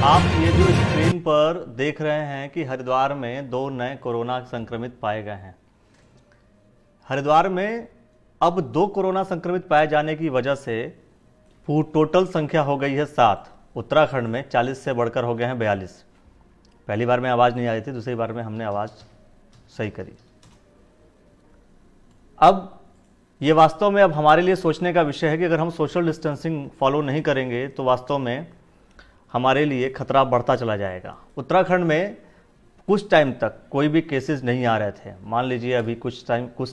आप ये जो स्क्रीन पर देख रहे हैं कि हरिद्वार में 2 नए कोरोना संक्रमित पाए गए हैं। हरिद्वार में अब 2 कोरोना संक्रमित पाए जाने की वजह से टोटल संख्या हो गई है 7। उत्तराखंड में 40 से बढ़कर हो गए हैं 42। पहली बार में आवाज़ नहीं आ रही थी, दूसरी बार में हमने आवाज़ सही करी। अब ये वास्तव में अब हमारे लिए सोचने का विषय है कि अगर हम सोशल डिस्टेंसिंग फॉलो नहीं करेंगे तो वास्तव में हमारे लिए खतरा बढ़ता चला जाएगा। उत्तराखंड में कुछ टाइम तक कोई भी केसेस नहीं आ रहे थे। मान लीजिए अभी कुछ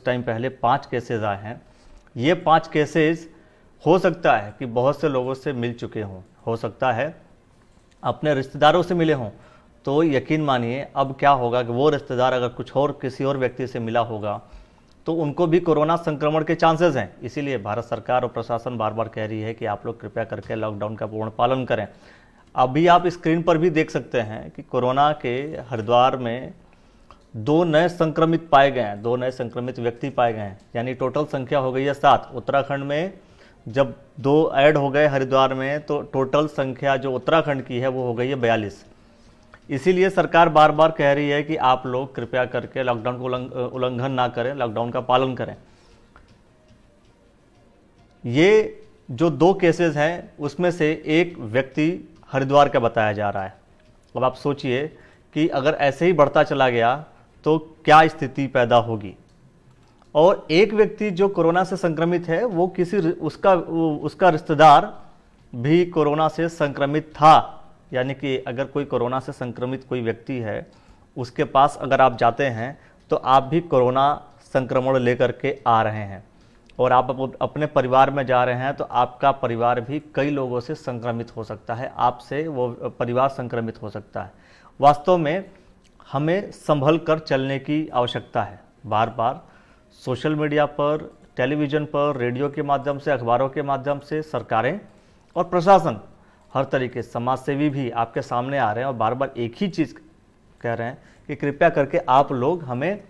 टाइम पहले 5 केसेस आए हैं। ये 5 केसेस हो सकता है कि बहुत से लोगों से मिल चुके हों, हो सकता है अपने रिश्तेदारों से मिले हों। तो यकीन मानिए अब क्या होगा कि वो रिश्तेदार अगर कुछ और किसी और व्यक्ति से मिला होगा तो उनको भी कोरोना संक्रमण के चांसेस हैं। इसीलिए भारत सरकार और प्रशासन बार बार कह रही है कि आप लोग कृपया करके लॉकडाउन का पूर्ण पालन करें। अभी आप स्क्रीन पर भी देख सकते हैं कि कोरोना के हरिद्वार में 2 नए संक्रमित पाए गए हैं, 2 नए संक्रमित व्यक्ति पाए गए हैं, यानी टोटल संख्या हो गई है 7। उत्तराखंड में जब 2 ऐड हो गए हरिद्वार में तो टोटल संख्या जो उत्तराखंड की है वो हो गई है 42। इसीलिए सरकार बार बार कह रही है कि आप लोग कृपया करके लॉकडाउन को उल्लंघन ना करें, लॉकडाउन का पालन करें। ये जो 2 केसेस हैं उसमें से एक व्यक्ति हरिद्वार का बताया जा रहा है। अब आप सोचिए कि अगर ऐसे ही बढ़ता चला गया तो क्या स्थिति पैदा होगी। और एक व्यक्ति जो कोरोना से संक्रमित है वो उसका रिश्तेदार भी कोरोना से संक्रमित था। यानी कि अगर कोई कोरोना से संक्रमित कोई व्यक्ति है उसके पास अगर आप जाते हैं तो आप भी कोरोना संक्रमण लेकर के आ रहे हैं और आप अपने परिवार में जा रहे हैं तो आपका परिवार भी कई लोगों से संक्रमित हो सकता है, आपसे वो परिवार संक्रमित हो सकता है। वास्तव में हमें संभल कर चलने की आवश्यकता है। बार बार सोशल मीडिया पर, टेलीविज़न पर, रेडियो के माध्यम से, अखबारों के माध्यम से सरकारें और प्रशासन, हर तरीके समाजसेवी भी आपके सामने आ रहे हैं और बार बार एक ही चीज़ कह रहे हैं कि कृपया करके आप लोग हमें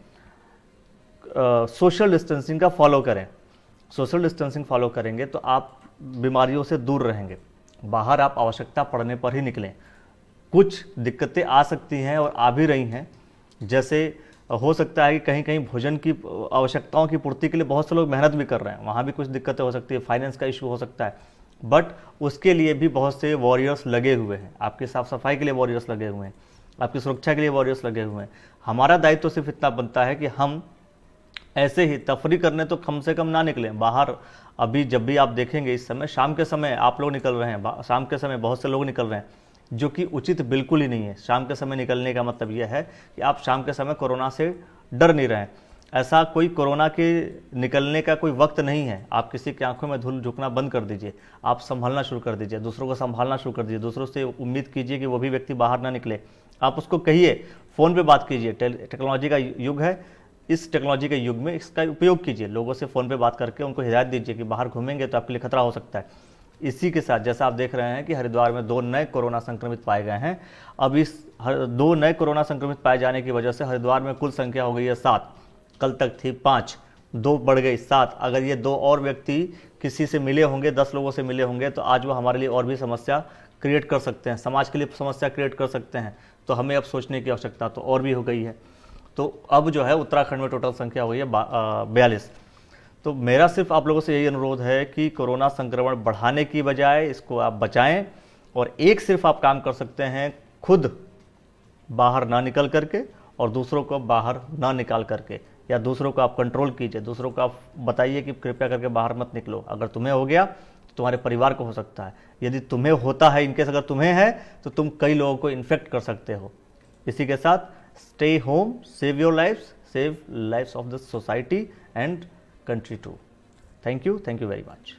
सोशल डिस्टेंसिंग का फॉलो करें। सोशल डिस्टेंसिंग फॉलो करेंगे तो आप बीमारियों से दूर रहेंगे। बाहर आप आवश्यकता पड़ने पर ही निकलें। कुछ दिक्कतें आ सकती हैं और आ भी रही हैं, जैसे हो सकता है कि कहीं कहीं भोजन की आवश्यकताओं की पूर्ति के लिए बहुत से लोग मेहनत भी कर रहे हैं, वहाँ भी कुछ दिक्कतें हो सकती है, फाइनेंस का इशू हो सकता है। बट उसके लिए भी बहुत से वॉरियर्स लगे हुए हैं। आपकी साफ सफाई के लिए वॉरियर्स लगे हुए हैं, आपकी सुरक्षा के लिए वॉरियर्स लगे हुए हैं। हमारा दायित्व तो सिर्फ इतना बनता है कि हम ऐसे ही तफरी करने तो कम से कम ना निकलें बाहर। अभी जब भी आप देखेंगे इस समय शाम के समय आप लोग निकल रहे हैं, शाम के समय बहुत से लोग निकल रहे हैं, जो कि उचित बिल्कुल ही नहीं है। शाम के समय निकलने का मतलब यह है कि आप शाम के समय कोरोना से डर नहीं रहे हैं। ऐसा कोई कोरोना के निकलने का कोई वक्त नहीं है। आप किसी की आंखों में धूल झोंकना बंद कर दीजिए, आप संभलना शुरू कर दीजिए, दूसरों को संभालना शुरू कर दीजिए, दूसरों से उम्मीद कीजिए कि वो भी व्यक्ति बाहर ना निकले। आप उसको कहिए, फ़ोन पे बात कीजिए, टेक्नोलॉजी का युग है, इस टेक्नोलॉजी के युग में इसका उपयोग कीजिए। लोगों से फ़ोन पे बात करके उनको हिदायत दीजिए कि बाहर घूमेंगे तो आपके लिए खतरा हो सकता है। इसी के साथ जैसा आप देख रहे हैं कि हरिद्वार में 2 नए कोरोना संक्रमित पाए गए हैं। अब इस 2 नए कोरोना संक्रमित पाए जाने की वजह से हरिद्वार में कुल संख्या हो गई है 7। कल तक थी 5, 2 बढ़ गई 7। अगर ये 2 और व्यक्ति किसी से मिले होंगे, 10 लोगों से मिले होंगे तो आज वो हमारे लिए और भी समस्या क्रिएट कर सकते हैं, समाज के लिए समस्या क्रिएट कर सकते हैं। तो हमें अब सोचने की आवश्यकता तो और भी हो गई है। तो अब जो है उत्तराखंड में टोटल संख्या हो गई है 42। तो मेरा सिर्फ आप लोगों से यही अनुरोध है कि कोरोना संक्रमण बढ़ाने की बजाय इसको आप बचाएं। और एक सिर्फ आप काम कर सकते हैं, खुद बाहर ना निकल करके और दूसरों को बाहर ना निकाल करके, या दूसरों को आप कंट्रोल कीजिए, दूसरों को आप बताइए कि कृपया करके बाहर मत निकलो। अगर तुम्हें हो गया तो तुम्हारे परिवार को हो सकता है। यदि तुम्हें होता है, इनकेस अगर तुम्हें है तो तुम कई लोगों को इन्फेक्ट कर सकते हो। इसी के साथ stay home, save your lifes, save lifes of the society and country too. Thank you very much.